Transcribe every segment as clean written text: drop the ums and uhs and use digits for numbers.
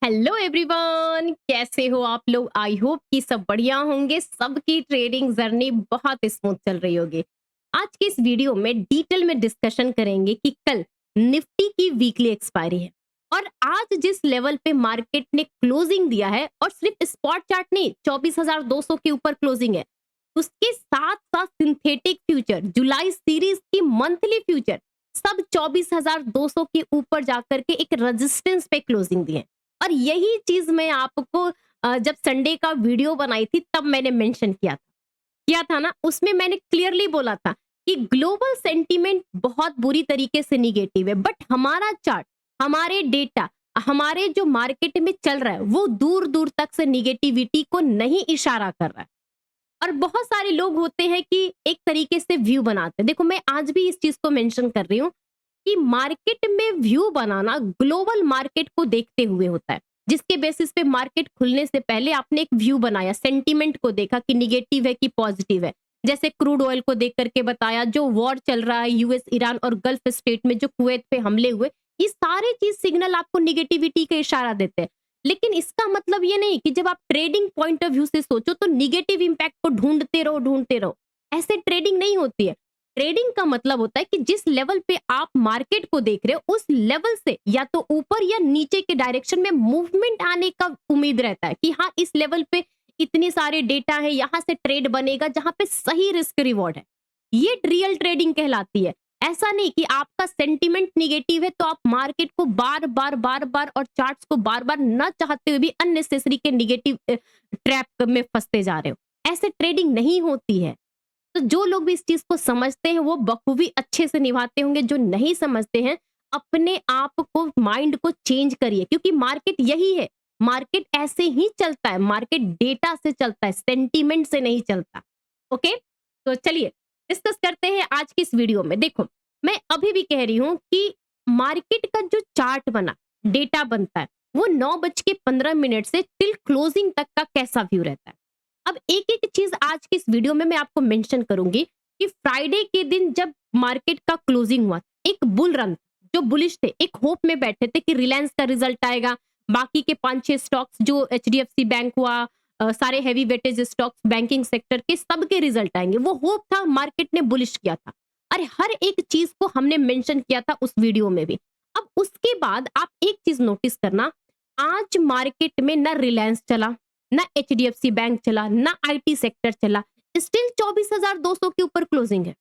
Hello everyone, कैसे हो आप लोग? आई होप कि सब बढ़िया होंगे। सबकी ट्रेडिंग जर्नी बहुत स्मूथ चल रही होगी। आज की इस वीडियो में डिटेल में डिस्कशन करेंगे कि कल निफ्टी की वीकली एक्सपायरी है और आज जिस लेवल पे मार्केट ने क्लोजिंग दिया है, और सिर्फ स्पॉट चार्ट नहीं, 24,200 के ऊपर क्लोजिंग है। उसके साथ साथ सिंथेटिक फ्यूचर, जुलाई सीरीज की मंथली फ्यूचर, सब 24,200 के ऊपर जाकर के एक रेजिस्टेंस पे क्लोजिंग दिए। और यही चीज मैं आपको जब संडे का वीडियो बनाई थी तब मैंने मेंशन किया था ना। उसमें मैंने क्लियरली बोला था कि ग्लोबल सेंटीमेंट बहुत बुरी तरीके से निगेटिव है, बट हमारा चार्ट, हमारे डेटा, हमारे जो मार्केट में चल रहा है वो दूर दूर तक से निगेटिविटी को नहीं इशारा कर रहा है। और बहुत सारे लोग होते हैं कि एक तरीके से व्यू बनाते हैं। देखो, मैं आज भी इस चीज को मेंशन कर रही हूँ कि मार्केट में व्यू बनाना ग्लोबल मार्केट को देखते हुए होता है, जिसके बेसिस पे मार्केट खुलने से पहले आपने एक व्यू बनाया, सेंटीमेंट को देखा कि निगेटिव है कि पॉजिटिव है। जैसे क्रूड ऑयल को देख करके बताया, जो वॉर चल रहा है यूएस ईरान और गल्फ स्टेट में, जो कुवैत पे हमले हुए, ये सारे चीज सिग्नल आपको निगेटिविटी का इशारा देते हैं। लेकिन इसका मतलब ये नहीं कि जब आप ट्रेडिंग पॉइंट ऑफ व्यू से सोचो तो निगेटिव इंपैक्ट को ढूंढते रहो। ऐसे ट्रेडिंग नहीं होती है। ट्रेडिंग का मतलब होता है कि जिस लेवल पे आप मार्केट को देख रहे हो उस लेवल से या तो ऊपर या नीचे के डायरेक्शन में मूवमेंट आने का उम्मीद रहता है कि हाँ, इस लेवल पे इतने सारे डेटा है, यहां से ट्रेड बनेगा जहां पे सही रिस्क रिवॉर्ड है। ये रियल ट्रेडिंग कहलाती है। ऐसा नहीं कि आपका सेंटिमेंट निगेटिव है तो आप मार्केट को बार बार और चार्ट्स को बार बार न चाहते हुए भी अननेसेसरी के निगेटिव ट्रैप में फंसते जा रहे हो। ऐसे ट्रेडिंग नहीं होती है। तो जो लोग भी इस चीज को समझते हैं वो बखूबी अच्छे से निभाते होंगे। जो नहीं समझते हैं, अपने आप को, माइंड को चेंज करिए, क्योंकि मार्केट यही है। मार्केट ऐसे ही चलता है। मार्केट डेटा से चलता है, सेंटीमेंट से नहीं चलता। ओके, तो चलिए डिस्कस करते हैं आज की इस वीडियो में। देखो, मैं अभी भी कह रही हूं कि मार्केट का जो चार्ट बना, डेटा बनता है, वो 9:15 से टिल क्लोजिंग तक का कैसा व्यू रहता है। अब एक एक चीज आज की इस वीडियो में मैं आपको मेंशन करूंगी कि फ्राइडे के दिन जब मार्केट का क्लोजिंग हुआ, एक बुल रन, जो बुलिश थे, एक होप में बैठे थे कि रिलायंस का रिजल्ट आएगा, बाकी के 5-6 स्टॉक्स, जो एचडीएफसी बैंक हुआ, सारे heavy weightage stocks banking sector के, सबके रिजल्ट आएंगे, वो होप था। मार्केट ने बुलिश किया था। अरे हर एक चीज को हमने मेंशन किया था उस वीडियो में भी। अब उसके बाद आप एक चीज नोटिस करना, आज मार्केट में ना रिलायंस चला, ना एचडीएफसी बैंक चला, ना आईटी सेक्टर चला, स्टिल 24,200 के ऊपर क्लोजिंग है।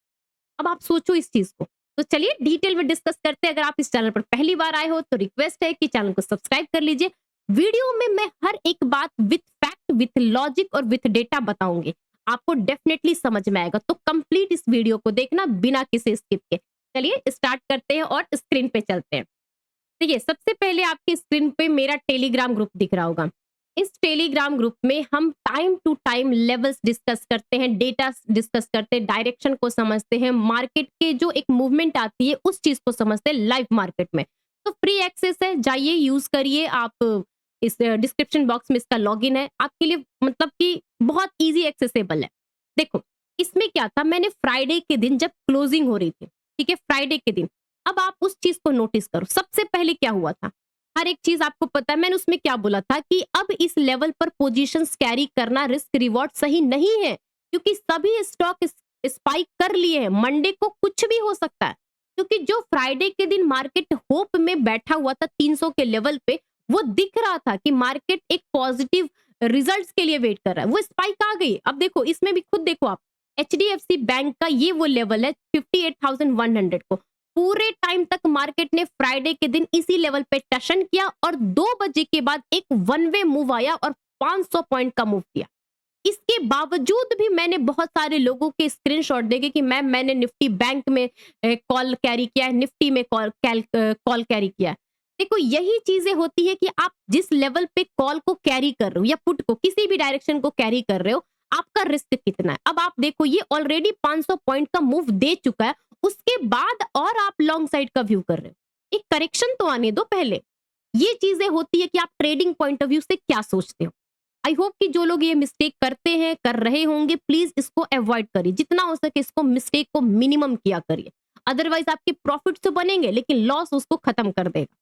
अब आप सोचो इस चीज को। तो चलिए डिटेल में डिस्कस करते हैं। अगर आप इस चैनल पर पहली बार आए हो तो रिक्वेस्ट है कि चैनल को सब्सक्राइब कर लीजिए। वीडियो में मैं हर एक बात विथ फैक्ट, विथ लॉजिक और विथ डेटा बताऊंगी। आपको डेफिनेटली समझ में आएगा, तो कंप्लीट इस वीडियो को देखना बिना किसी स्किप के। चलिए स्टार्ट करते हैं और स्क्रीन पे चलते हैं। देखिए, सबसे पहले आपकी स्क्रीन पे मेरा टेलीग्राम ग्रुप दिख रहा होगा। इस टेलीग्राम ग्रुप में हम time to time levels discuss करते हैं, डेटा डिस्कस करते हैं, डायरेक्शन को समझते हैं, मार्केट के जो एक मूवमेंट आती है उस चीज को समझते हैं लाइव मार्केट में। तो फ्री एक्सेस है, जाइए यूज करिए आप। इस डिस्क्रिप्शन बॉक्स में इसका लॉगिन है आपके लिए, मतलब कि बहुत इजी एक्सेसिबल है। देखो, इसमें क्या था, मैंने फ्राइडे के दिन जब क्लोजिंग हो रही थी, ठीक है, फ्राइडे के दिन, अब आप उस चीज को नोटिस करो। सबसे पहले क्या हुआ था, हर एक चीज आपको पता है। मैंने उसमें क्या बोला था कि अब इस लेवल पर पोजीशंस कैरी करना रिस्क रिवॉर्ड सही नहीं है, क्योंकि सभी स्टॉक स्पाइक कर लिए हैं। मंडे को कुछ भी हो सकता है, क्योंकि जो फ्राइडे के दिन मार्केट होप में बैठा हुआ था 300 के लेवल पे, वो दिख रहा था कि मार्केट एक पॉजिटिव रिजल्ट्स के लिए वेट कर रहा है। वो स्पाइक आ गई। अब देखो, इसमें भी खुद देखो आप, एचडीएफसी बैंक का ये वो लेवल है 58,100 को। पूरे टाइम तक मार्केट ने फ्राइडे के दिन इसी लेवल पे टशन किया और 2 बजे के बाद एक वन वे मूव आया और 500 पॉइंट का मूव किया। इसके बावजूद भी मैंने बहुत सारे लोगों के स्क्रीनशॉट देखे कि मैंने निफ्टी बैंक में कॉल कैरी किया है, निफ्टी में कॉल कैरी किया है। देखो, यही चीजें होती है कि आप जिस लेवल पे कॉल को कैरी कर रहे हो या पुट को, किसी भी डायरेक्शन को कैरी कर रहे हो, आपका रिस्क कितना है। अब आप देखो, ये ऑलरेडी 500 पॉइंट का मूव दे चुका है, उसके बाद और आप लॉन्ग साइड का व्यू कर रहे हो। एक करेक्शन तो आने दो पहले। ये चीजें होती है कि आप ट्रेडिंग पॉइंट ऑफ व्यू से क्या सोचते हो। आई होप कि जो लोग ये मिस्टेक करते हैं, कर रहे होंगे, प्लीज इसको अवॉइड करिए। जितना हो सके इसको, मिस्टेक को मिनिमम किया करिए। अदरवाइज आपके प्रॉफिट तो बनेंगे लेकिन लॉस उसको खत्म कर देगा।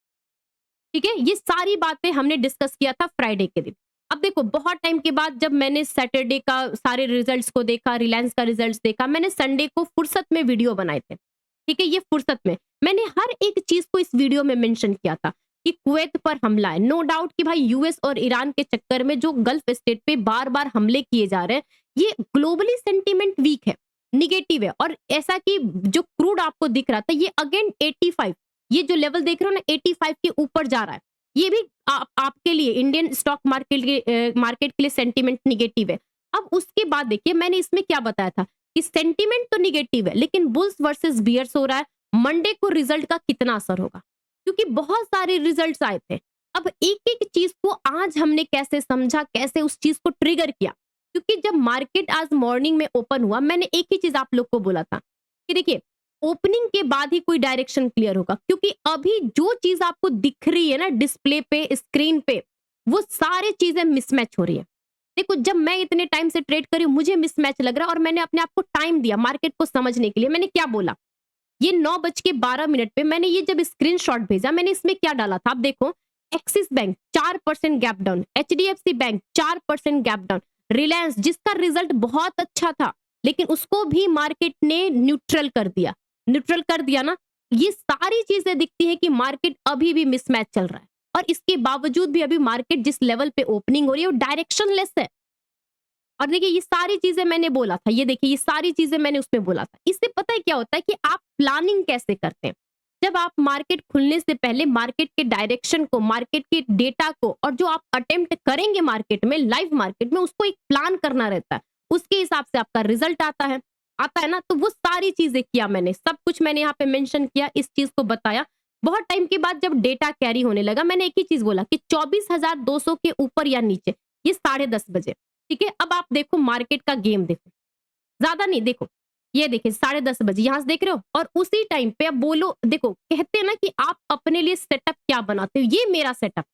ठीक है, ये सारी बातें हमने डिस्कस किया था फ्राइडे के दिन। अब देखो बहुत टाइम के बाद जब मैंने सैटरडे का सारे रिजल्ट्स को देखा, रिलायंस का रिजल्ट्स देखा, मैंने संडे को फुर्सत में वीडियो बनाए थे। ठीक है, ये फुर्सत में मैंने हर एक चीज को इस वीडियो में मेंशन किया था कि कुवैत पर हमला है। नो डाउट कि भाई यूएस और ईरान के चक्कर में जो गल्फ स्टेट पे बार-बार हमले किए जा रहे हैं, ये ग्लोबली सेंटीमेंट वीक है, नेगेटिव है। और ऐसा कि जो क्रूड आपको दिख रहा था ये अगेन 85, ये जो लेवल देख रहे हो ना 85 के ऊपर जा रहा है। ये भी आपके लिए इंडियन स्टॉक मार्केट के लिए सेंटीमेंट नेगेटिव है। अब उसके बाद देखिए मैंने इसमें क्या बताया था कि सेंटीमेंट तो नेगेटिव है लेकिन बुल्स वर्सेस बियर्स हो रहा है। मंडे को रिजल्ट का कितना असर होगा, क्योंकि बहुत सारे रिजल्ट्स आए थे। अब एक एक चीज को आज हमने कैसे समझा, कैसे उस चीज को ट्रिगर किया, क्योंकि जब मार्केट आज मॉर्निंग में ओपन हुआ मैंने एक ही चीज आप लोग को बोला था कि देखिए ओपनिंग के बाद ही कोई डायरेक्शन क्लियर होगा, क्योंकि अभी जो चीज आपको दिख रही है ना डिस्प्ले पे, स्क्रीन पे, वो सारी चीजें मिसमैच हो रही है। देखो जब मैं इतने टाइम से ट्रेड कर रही हूँ मुझे मिसमैच लग रहा है और मैंने अपने आप को टाइम दिया मार्केट को समझने के लिए। मैंने क्या बोला, ये 9:12 पे मैंने ये जब स्क्रीनशॉट भेजा मैंने इसमें क्या डाला था, आप देखो axis bank 4% gap down, HDFC bank 4% gap down, Reliance जिसका रिजल्ट बहुत अच्छा था लेकिन उसको भी मार्केट ने न्यूट्रल कर दिया। न्यूट्रल कर दिया ना, ये सारी चीजें दिखती है कि मार्केट अभी भी मिसमैच चल रहा है और इसके बावजूद भी अभी मार्केट जिस लेवल पे ओपनिंग हो रही है वो डायरेक्शनलेस है। और देखिए ये सारी चीजें मैंने बोला था, ये देखिए ये सारी चीजें मैंने उसमें बोला था। इससे पता है क्या होता है कि आप प्लानिंग कैसे करते हैं। जब आप मार्केट खुलने से पहले मार्केट के डायरेक्शन को, मार्केट के डेटा को और जो आप अटेम्प्ट करेंगे मार्केट में, लाइव मार्केट में, उसको एक प्लान करना रहता है। उसके हिसाब से आपका रिजल्ट आता है ना। तो वो सारी चीजें किया मैंने, सब कुछ मैंने यहाँ पे मेंशन किया, इस चीज को बताया। बहुत टाइम के बाद जब डेटा कैरी होने लगा मैंने एक ही चीज बोला कि 24,200 के ऊपर या नीचे, ये 10:30 बजे। ठीक है, अब आप देखो मार्केट का गेम देखो, ज्यादा नहीं, देखो ये देखिए 10:30 बजे यहां से देख रहे हो और उसी टाइम पे अब बोलो, देखो कहते हैं ना कि आप अपने लिए सेटअप क्या बनाते हो, ये मेरा सेटअप।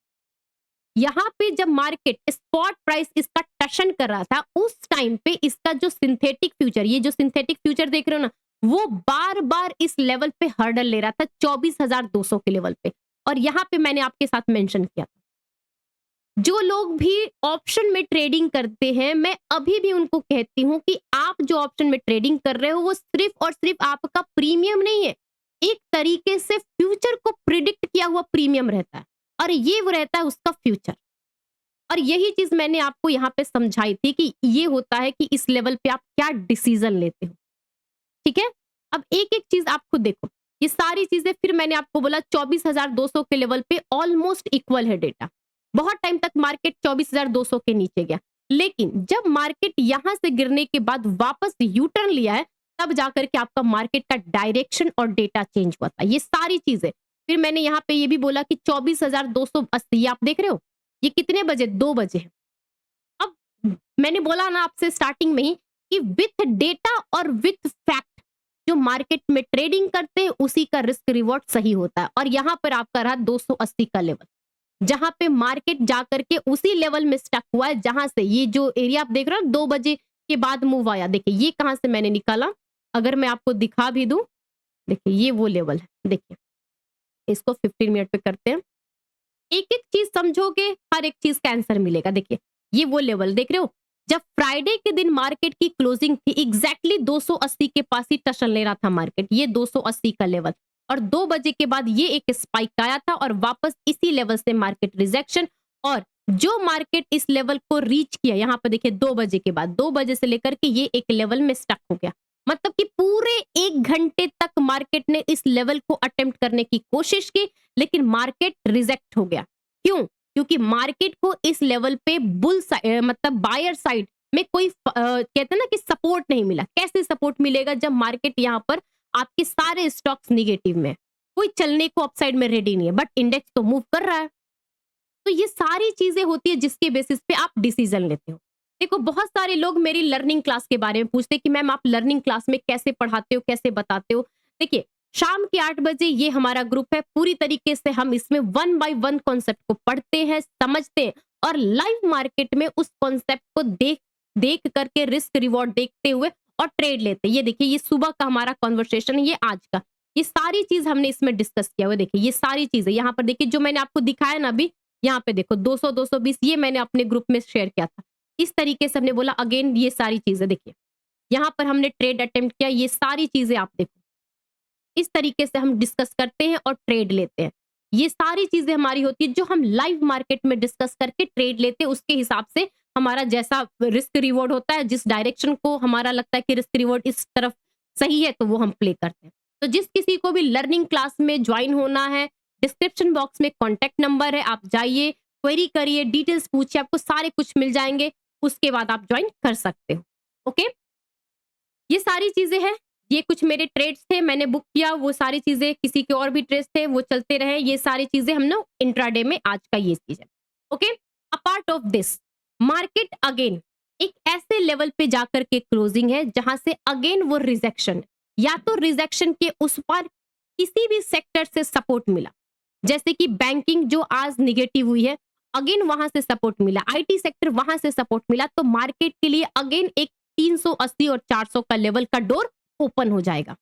यहाँ पे जब मार्केट स्पॉट प्राइस इसका टशन कर रहा था उस टाइम पे इसका जो सिंथेटिक फ्यूचर, ये जो सिंथेटिक फ्यूचर देख रहे हो ना, वो बार बार इस लेवल पे हर्डल ले रहा था 24,200 के लेवल पे। और यहाँ पे मैंने आपके साथ मेंशन किया था जो लोग भी ऑप्शन में ट्रेडिंग करते हैं, मैं अभी भी उनको कहती हूं कि आप जो ऑप्शन में ट्रेडिंग कर रहे हो वो सिर्फ और सिर्फ आपका प्रीमियम नहीं है, एक तरीके से फ्यूचर को प्रिडिक्ट किया हुआ प्रीमियम रहता है और ये वो रहता है उसका फ्यूचर। और यही चीज मैंने आपको यहाँ पे समझाई थी कि ये होता है कि इस लेवल पे आप क्या डिसीजन लेते हो। ठीक है, अब एक एक चीज आप खुद देखो, ये सारी चीजें फिर मैंने आपको बोला 24,200 के लेवल पे ऑलमोस्ट इक्वल है डेटा। बहुत टाइम तक मार्केट 24,200 के नीचे गया, लेकिन जब मार्केट यहां से गिरने के बाद वापस यू टर्न लिया है तब जाकर के आपका मार्केट का डायरेक्शन और डेटा चेंज हुआ था। ये सारी चीजें फिर मैंने यहाँ पे ये भी बोला कि 24,280 आप देख रहे हो, ये कितने बजे, 2 बजे है। अब मैंने बोला ना आपसे स्टार्टिंग में ही कि विथ डेटा और विथ फैक्ट जो मार्केट में ट्रेडिंग करते हैं उसी का रिस्क रिवॉर्ड सही होता है। और यहां पर आपका रहा 280 का लेवल, जहां पे मार्केट जाकर के उसी लेवल में स्टक हुआ है जहां से ये जो एरिया आप देख रहे हो 2 बजे के बाद मूव आया। देखिए ये कहां से मैंने निकाला, अगर मैं आपको दिखा भी दूं, देखिए ये वो लेवल है। देखिए इसको 15 मिनट पे करते हैं, एक एक चीज समझोगे हर एक चीज का आंसर मिलेगा। देखिए ये वो लेवल देख रहे हो, जब फ्राइडे के दिन मार्केट की क्लोजिंग थी एग्जैक्टली 280 के पास ही टशन ले रहा था मार्केट, ये 280 का लेवल। और 2 बजे के बाद ये एक स्पाइक आया था और वापस इसी लेवल से मार्केट रिजेक्शन। और जो मार्केट इस लेवल को रीच किया, यहाँ पर देखिए 2 बजे के बाद, 2 बजे से लेकर के ये एक लेवल में स्टक हो गया। मतलब कि पूरे 1 घंटे तक मार्केट ने इस लेवल को अटेम्प्ट करने की कोशिश की लेकिन मार्केट रिजेक्ट हो गया। क्यों? क्योंकि मार्केट को इस लेवल पे बुल मतलब बायर साइड में कोई कहते हैं ना कि सपोर्ट नहीं मिला। कैसे सपोर्ट मिलेगा जब मार्केट यहाँ पर आपके सारे स्टॉक्स निगेटिव में, कोई चलने को अपसाइड में रेडी नहीं है बट इंडेक्स तो मूव कर रहा है। तो ये सारी चीजें होती है जिसके बेसिस पे आप डिसीजन लेते हो। देखो बहुत सारे लोग मेरी लर्निंग क्लास के बारे में पूछते हैं कि मैम आप लर्निंग क्लास में कैसे पढ़ाते हो, कैसे बताते हो। देखिए शाम के 8 बजे ये हमारा ग्रुप है, पूरी तरीके से हम इसमें 1 बाय 1 कॉन्सेप्ट को पढ़ते हैं, समझते हैं और लाइव मार्केट में उस कॉन्सेप्ट को देख करके रिस्क रिवॉर्ड देखते हुए और ट्रेड लेते हैं। ये देखिए ये सुबह का हमारा कॉन्वर्सेशन है, ये आज का, ये सारी चीज हमने इसमें डिस्कस किया हुआ। देखिए ये सारी चीजें यहाँ पर देखिए, जो मैंने आपको दिखाया ना अभी, यहाँ पे देखो 200 220, ये मैंने अपने ग्रुप में शेयर किया था। इस तरीके से हमने बोला, अगेन ये सारी चीजें देखिए, यहाँ पर हमने ट्रेड अटेम्प्ट किया, ये सारी चीजें आप देखो, इस तरीके से हम डिस्कस करते हैं और ट्रेड लेते हैं। ये सारी चीजें हमारी होती है जो हम लाइव मार्केट में डिस्कस करके ट्रेड लेते हैं। उसके हिसाब से हमारा जैसा रिस्क रिवॉर्ड होता है, जिस डायरेक्शन को हमारा लगता है कि रिस्क रिवॉर्ड इस तरफ सही है, तो वो हम प्ले करते हैं। तो जिस किसी को भी लर्निंग क्लास में ज्वाइन होना है, डिस्क्रिप्शन बॉक्स में कॉन्टेक्ट नंबर है, आप जाइए, क्वेरी करिए, डिटेल्स पूछिए, आपको सारे कुछ मिल जाएंगे। उसके बाद आप ज्वाइन कर सकते हो। ओके, ये सारी चीजें हैं। ये कुछ मेरे ट्रेड्स थे, मैंने बुक किया, वो सारी चीजें, किसी के और भी ट्रेड्स थे, वो चलते रहे। ये सारी चीजें हम ना इंट्राडे में, आज का ये चीज है। Okay, apart of this, market again एक ऐसे लेवल पे जाकर के क्लोजिंग है जहां से अगेन वो रिजेक्शन, या तो रिजेक्शन के उस पर किसी भी सेक्टर से सपोर्ट मिला, जैसे कि बैंकिंग जो आज निगेटिव हुई है, अगेन वहां से सपोर्ट मिला, आईटी सेक्टर वहां से सपोर्ट मिला, तो मार्केट के लिए अगेन एक 380 और 400 का लेवल का डोर ओपन हो जाएगा।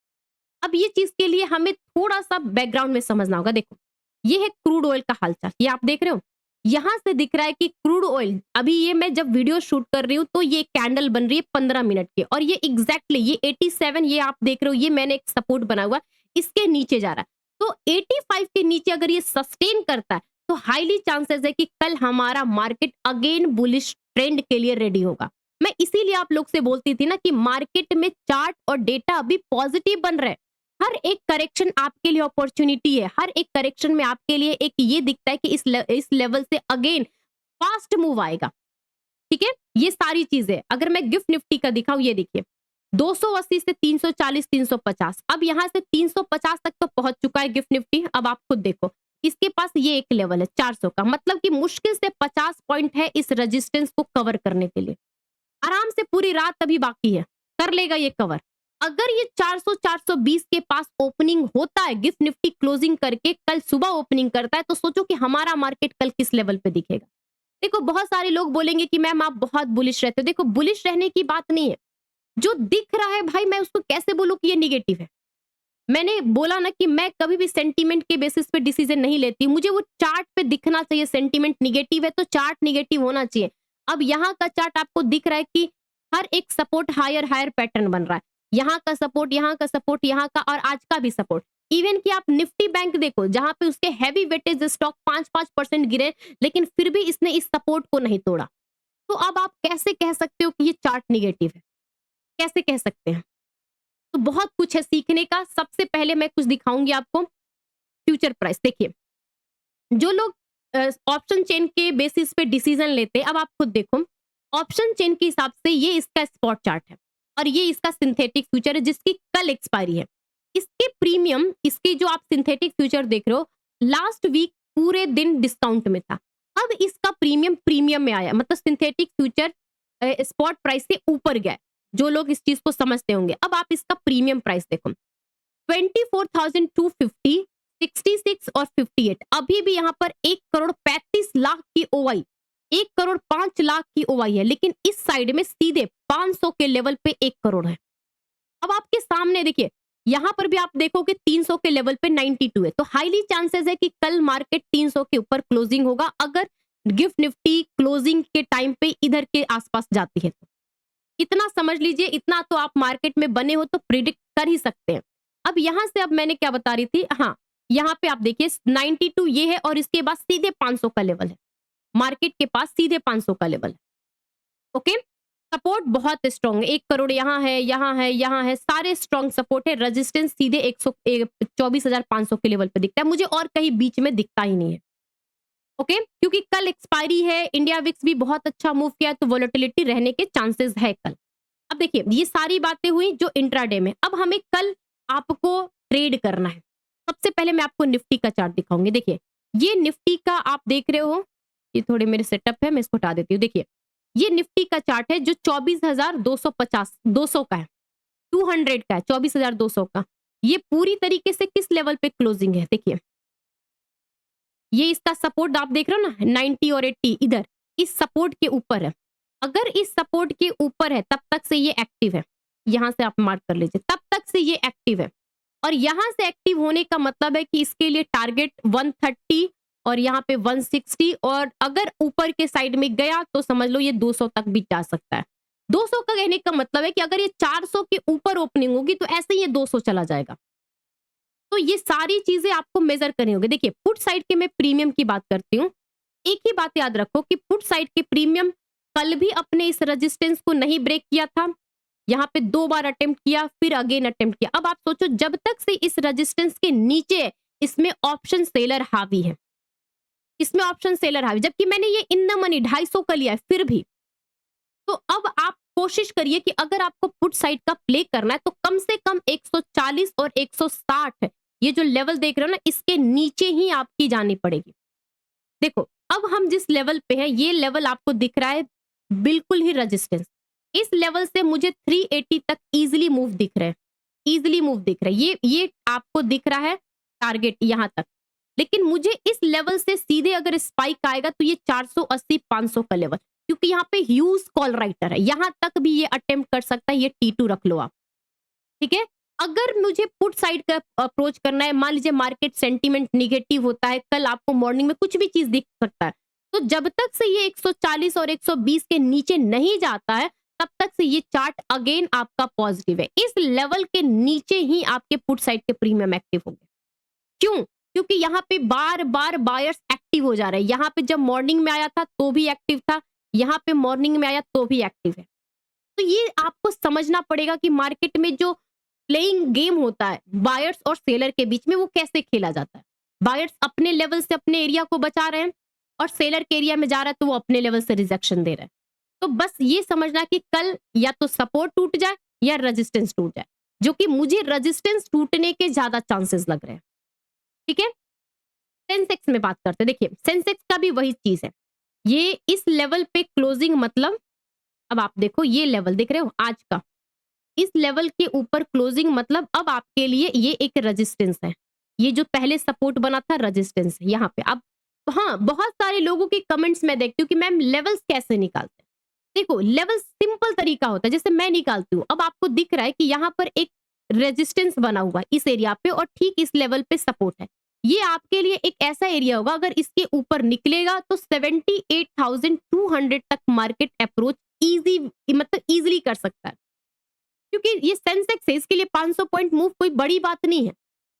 अब ये चीज के लिए हमें थोड़ा सा बैकग्राउंड में समझना होगा। देखो, ये है क्रूड ऑयल का हालचाल, ये आप देख रहे हो, यहां से दिख रहा है कि क्रूड ऑयल, अभी ये मैं जब वीडियो शूट कर रही हूं तो ये कैंडल बन रही है 15 मिनट के, और ये एग्जैक्टली ये 87, ये आप देख रहे हो, ये मैंने एक सपोर्ट बना हुआ, इसके नीचे जा रहा है। तो 85 के नीचे अगर ये सस्टेन करता है तो हाईली चांसेस है कि कल हमारा मार्केट अगेन बुलिश ट्रेंड के लिए रेडी होगा। मैं इसीलिए आप लोग से बोलती थी ना कि मार्केट में चार्ट और डेटा अभी पॉजिटिव बन रहे हैं। हर एक करेक्शन आपके लिए अपॉर्चुनिटी है, हर एक करेक्शन में आपके लिए एक ये दिखता है कि इस लेवल से अगेन फास्ट मूव आएगा। ठीक है, ये सारी चीजें अगर मैं गिफ्ट निफ्टी का दिखाऊं, ये देखिए 280 से 340 350, अब यहां से 350 तक तो पहुंच चुका है गिफ्ट निफ्टी। अब आप खुद देखो, इसके पास ये एक लेवल है 400 का, मतलब कि मुश्किल से 50 पॉइंट है इस रेजिस्टेंस को कवर करने के लिए। आराम से पूरी रात अभी बाकी है, कर लेगा ये कवर। अगर ये 400 420 के पास ओपनिंग होता है, गिफ्ट निफ्टी क्लोजिंग करके कल सुबह ओपनिंग करता है, तो सोचो कि हमारा मार्केट कल किस लेवल पे दिखेगा। देखो, बहुत सारे लोग बोलेंगे कि मैम आप बहुत बुलिश रहते हो। देखो, बुलिश रहने की बात नहीं है, जो दिख रहा है भाई मैं उसको कैसे बोलूं कि ये निगेटिव है। मैंने बोला ना कि मैं कभी भी सेंटीमेंट के बेसिस पे डिसीजन नहीं लेती, मुझे वो चार्ट पे दिखना चाहिए। सेंटीमेंट निगेटिव है तो चार्ट निगेटिव होना चाहिए। अब यहाँ का चार्ट आपको दिख रहा है कि हर एक सपोर्ट हायर हायर पैटर्न बन रहा है, यहाँ का सपोर्ट, यहाँ का सपोर्ट, यहाँ का, और आज का भी सपोर्ट। इवन कि आप निफ्टी बैंक देखो, जहां पे उसके हैवी वेटेज स्टॉक 5-5% गिरे, लेकिन फिर भी इसने इस सपोर्ट को नहीं तोड़ा। तो अब आप कैसे कह सकते हो कि ये चार्ट निगेटिव है? कैसे कह सकते हैं? तो बहुत कुछ है सीखने का। सबसे पहले मैं कुछ दिखाऊंगी आपको, फ्यूचर प्राइस। देखिए, जो लोग ऑप्शन चेन के बेसिस पे डिसीजन लेते हैं, अब आप खुद देखो, ऑप्शन चेन के हिसाब से ये इसका स्पॉट चार्ट है और ये इसका सिंथेटिक फ्यूचर है जिसकी कल एक्सपायरी है। इसके प्रीमियम, इसके जो आप सिंथेटिक फ्यूचर देख रहे हो, लास्ट वीक पूरे दिन डिस्काउंट में था, अब इसका प्रीमियम में आया, मतलब सिंथेटिक फ्यूचर स्पॉट प्राइस से ऊपर गया। जो लोग इस चीज को समझते होंगे, अब आप इसका प्रीमियम प्राइस देखो, 24,250, 66 और 58। अभी भी यहाँ पर 1,35,00,000 की ओवाई, 1,05,00,000 की ओवाई है, लेकिन इस साइड में सीधे 500 के लेवल पे 1 करोड़ है। अब आपके सामने देखिए, यहां पर भी आप देखो कि 300 के लेवल पे 92 है, तो हाईली चांसेस है कि कल मार्केट 300 के ऊपर क्लोजिंग होगा, अगर गिफ्ट निफ्टी क्लोजिंग के टाइम पे इधर के आसपास जाती है तो। इतना समझ लीजिए, इतना तो आप मार्केट में बने हो तो प्रिडिक्ट कर ही सकते हैं। अब यहां से, अब मैंने क्या बता रही थी, हाँ, यहाँ पे आप देखिए 92 ये है और इसके बाद सीधे 500 का लेवल है, मार्केट के पास सीधे 500 का लेवल है। ओके, सपोर्ट बहुत स्ट्रॉन्ग है, 1 करोड़ यहाँ है, यहाँ है, यहाँ है, सारे स्ट्रॉन्ग सपोर्ट है। रेजिस्टेंस सीधे 24,500 के लेवल पे दिखता है, मुझे और कहीं बीच में दिखता ही नहीं है। ओके, क्योंकि कल एक्सपायरी है, इंडिया विक्स भी बहुत अच्छा मूव किया, तो वोलेटिलिटी रहने के चांसेस है कल। अब देखिए, ये सारी बातें हुई जो इंट्राडे में। अब हमें कल आपको ट्रेड करना है। सबसे पहले मैं आपको निफ्टी का चार्ट दिखाऊंगी। देखिए, ये निफ्टी का आप देख रहे हो, ये थोड़े मेरे सेटअप है, मैं इसको हटा देती हूँ। देखिए, ये निफ्टी का चार्ट है जो 24,250 200 का है, 200 का है, 24,200 का। ये पूरी तरीके से किस लेवल पे क्लोजिंग है? देखिए, ये इसका सपोर्ट आप देख रहे हो ना, 90 और 80, इधर इस सपोर्ट के ऊपर है। अगर इस सपोर्ट के ऊपर है तब तक से ये एक्टिव है, यहां से आप मार्क कर लीजिए, तब तक से ये एक्टिव है। और यहां से एक्टिव होने का मतलब है कि इसके लिए टारगेट 130 और यहाँ पे 160, और अगर ऊपर के साइड में गया तो समझ लो ये 200 तक भी जा सकता है। 200 का कहने का मतलब है कि अगर ये 400 के ऊपर ओपनिंग होगी तो ऐसे ही ये 200 चला जाएगा। तो ये सारी चीजें आपको मेजर करनी होगी। देखिए पुट साइड के मैं प्रीमियम की बात करती हूँ। एक ही बात याद रखो कि पुट साइड के प्रीमियम कल भी अपने इस रेजिस्टेंस को नहीं ब्रेक किया था, यहाँ पे 2 बार अटेम्प्ट किया, फिर अगेन अटेम्प्ट किया। अब आप सोचो जब तक से इस रेजिस्टेंस के नीचे है, इसमें ऑप्शन सेलर हावी है, इसमें ऑप्शन सेलर हावी, जबकि मैंने ये इन द मनी 250 का लिया है फिर भी। तो अब आप कोशिश करिए कि अगर आपको पुट साइड का प्ले करना है तो कम से कम 140 और 160 ये जो लेवल देख रहे हो ना, इसके नीचे ही आपकी जानी पड़ेगी। देखो अब हम जिस लेवल पे हैं, ये लेवल आपको दिख रहा है बिल्कुल ही रेजिस्टेंस। इस लेवल से मुझे 380 तक इजीली मूव दिख रहा है, इजीली मूव दिख रहा है। ये आपको दिख रहा है टारगेट यहां तक, लेकिन मुझे इस लेवल से सीधे अगर स्पाइक आएगा तो ये 480 500 का लेवल, क्योंकि यहाँ पे ह्यूज कॉल राइटर है, यहां तक भी ये अटेम्प्ट कर सकता है। ये T2 रख लो आप, ठीक है। अगर मुझे पुट साइड का अप्रोच करना है, मान लीजिए मार्केट सेंटीमेंट निगेटिव होता है, कल आपको मॉर्निंग में कुछ भी चीज दिख सकता है, तो जब तक से ये 140 और 120 के नीचे नहीं जाता है तब तक से ये चार्ट अगेन आपका पॉजिटिव है। इस लेवल के नीचे ही आपके पुट साइड के प्रीमियम एक्टिव होंगे। क्यों? क्योंकि यहाँ पे बार बार बायर्स एक्टिव हो जा रहे हैं। यहाँ पे जब मॉर्निंग में आया था तो भी एक्टिव था, यहाँ पे मॉर्निंग में आया तो भी एक्टिव है। तो ये आपको समझना पड़ेगा कि मार्केट में जो प्लेइंग गेम होता है बायर्स और सेलर के बीच में, वो कैसे खेला जाता है। बायर्स अपने लेवल से अपने एरिया को बचा रहे हैं और सेलर के एरिया में जा रहा है तो वो अपने लेवल से रिजेक्शन दे रहे हैं। तो बस ये समझना कि कल या तो सपोर्ट टूट जाए या रेजिस्टेंस टूट जाए, जो कि मुझे रेजिस्टेंस टूटने के ज्यादा चांसेस लग रहे हैं, ठीक है। सेंसेक्स में बात करते हैं। देखिए सेंसेक्स का भी वही चीज है, ये इस लेवल पे क्लोजिंग मतलब, अब आप देखो ये लेवल देख रहे हो आज का, इस लेवल के ऊपर क्लोजिंग मतलब अब आपके लिए ये एक रेजिस्टेंस है। ये जो पहले सपोर्ट बना था रेजिस्टेंस है यहाँ पे। अब हाँ, बहुत सारे लोगों के कमेंट्स में देखती हूँ कि मैम लेवल्स कैसे निकालते हैं। देखो लेवल सिंपल तरीका होता है, जैसे मैं निकालती हूँ। अब आपको दिख रहा है कि यहाँ पर एक रेजिस्टेंस बना हुआ है इस एरिया पे और ठीक इस लेवल पे सपोर्ट है। ये आपके लिए एक ऐसा एरिया होगा, अगर इसके ऊपर निकलेगा तो 78,200 तक मार्केट अप्रोच इजी, मतलब इजीली कर सकता है, क्योंकि ये सेंसेक्स है, इसके लिए 500 पॉइंट मूव कोई बड़ी बात नहीं है।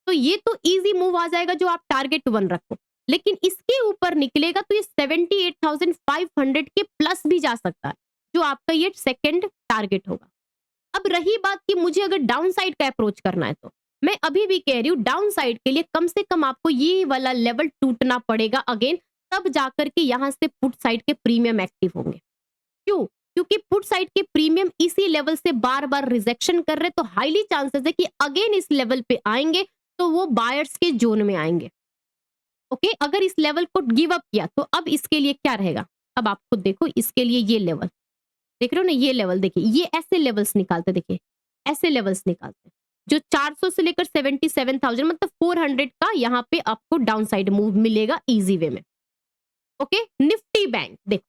तो ये तो इजी मूव आ जाएगा जो आप टारगेट 1 रखो, लेकिन इसके ऊपर निकलेगा तो ये 78,500 के प्लस भी जा सकता है, जो आपका ये सेकंड टारगेट होगा। अब रही बात कि मुझे अगर डाउन साइड का अप्रोच करना है, तो मैं अभी भी कह रही हूँ डाउन साइड के लिए कम से कम आपको ये वाला लेवल टूटना पड़ेगा अगेन, तब जाकर के यहां से पुट साइड के प्रीमियम एक्टिव होंगे। क्यों? क्योंकि पुट साइड के प्रीमियम इसी लेवल से बार बार रिजेक्शन कर रहे, तो हाईली चांसेस है कि अगेन इस लेवल पे आएंगे तो वो बायर्स के जोन में आएंगे। ओके, अगर इस लेवल को गिव अप किया तो अब इसके लिए क्या रहेगा। अब आप खुद देखो, इसके लिए ये लेवल देख रहे हो ना, ये लेवल देखिए, ये ऐसे लेवल्स निकालते, देखिए ऐसे लेवल्स निकालते, जो 400 से लेकर 77,000 मतलब 400 का यहाँ पे आपको डाउन साइड मूव मिलेगा इजी वे में। ओके, निफ्टी बैंक देखो,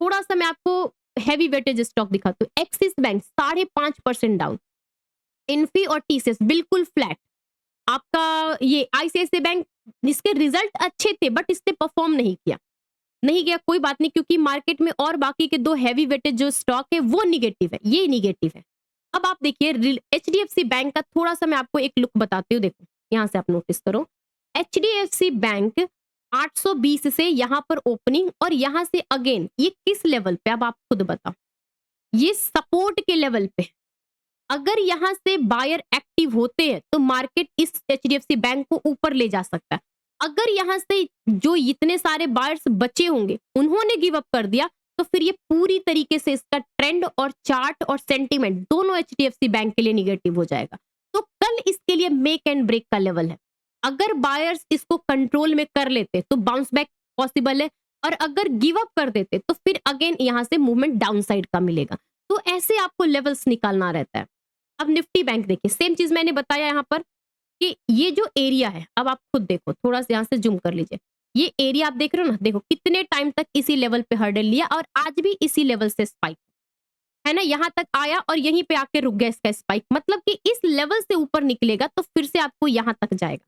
थोड़ा सा मैं आपको हैवी वेटेज स्टॉक दिखाती हूँ। एक्सिस बैंक 5.5% डाउन, इन्फी और टीसीएस बिल्कुल फ्लैट। आपका ये आईसीआईसीआई बैंक, इसके रिजल्ट अच्छे थे बट इसने परफॉर्म नहीं किया, कोई बात नहीं, क्योंकि मार्केट में और बाकी के 2 हैवी वेटेज जो स्टॉक है वो निगेटिव है, ये निगेटिव है। अब आप देखिए एचडीएफसी बैंक का थोड़ा सा मैं आपको एक लुक बताती हूँ। देखो यहां से आप नोटिस करो, एचडीएफसी बैंक 820 से यहां पर ओपनिंग और यहां से अगेन ये किस लेवल पे, अब आप खुद बताओ, ये सपोर्ट के लेवल पे। अगर यहां से बायर एक्टिव होते हैं तो मार्केट इस एचडीएफसी बैंक को ऊपर ले जा सकता है। अगर यहां से जो इतने सारे बायर्स बचे होंगे उन्होंने गिव अप कर दिया, तो फिर ये पूरी तरीके से इसका ट्रेंड और चार्ट और सेंटीमेंट दोनों एचडीएफसी बैंक के लिए निगेटिव हो जाएगा। तो कल इसके लिए मेक एंड ब्रेक का लेवल है। अगर बायर्स इसको कंट्रोल में कर लेते तो बाउंस बैक पॉसिबल है, और अगर गिव अप कर देते तो फिर अगेन यहां से मूवमेंट डाउन साइड का मिलेगा। तो ऐसे आपको लेवल्स निकालना रहता है। अब निफ्टी बैंक देखिए, सेम चीज मैंने बताया यहाँ पर कि ये जो एरिया है, अब आप खुद देखो, थोड़ा सा यहाँ से जूम कर लीजिए, ये एरिया आप देख रहे हो ना, देखो कितने टाइम तक इसी लेवल पे हर्डल लिया और आज भी इसी लेवल से स्पाइक है ना, यहाँ तक आया और यहीं पे आके रुक गया इसका स्पाइक, मतलब कि इस लेवल से ऊपर निकलेगा तो फिर से आपको यहाँ तक जाएगा,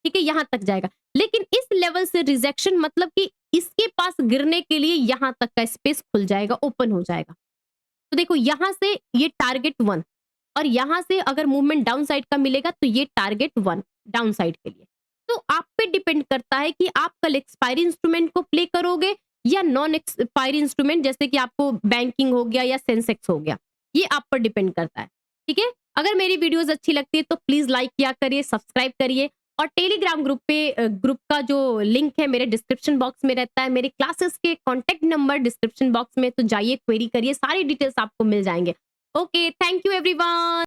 ठीक है, यहाँ तक जाएगा। लेकिन इस लेवल से रिजेक्शन मतलब कि इसके पास गिरने के लिए यहाँ तक का स्पेस खुल जाएगा, ओपन हो जाएगा। तो देखो यहाँ से ये टारगेट 1 और यहाँ से अगर मूवमेंट डाउन साइड का मिलेगा तो ये टारगेट 1 डाउन साइड के लिए। तो आप पे डिपेंड करता है कि आप कल एक्सपायरी इंस्ट्रूमेंट को प्ले करोगे या नॉन एक्सपायरी इंस्ट्रूमेंट, जैसे कि आपको बैंकिंग हो गया या सेंसेक्स हो गया, ये आप पर डिपेंड करता है, ठीक है। अगर मेरी वीडियोस अच्छी लगती है तो प्लीज लाइक किया करिए, सब्सक्राइब करिए और टेलीग्राम ग्रुप पे ग्रुप का जो लिंक है मेरे डिस्क्रिप्शन बॉक्स में रहता है, मेरे क्लासेस के कॉन्टेक्ट नंबर डिस्क्रिप्शन बॉक्स में, तो जाइए क्वेरी करिए, सारी डिटेल्स आपको मिल जाएंगे। Okay, thank you everyone.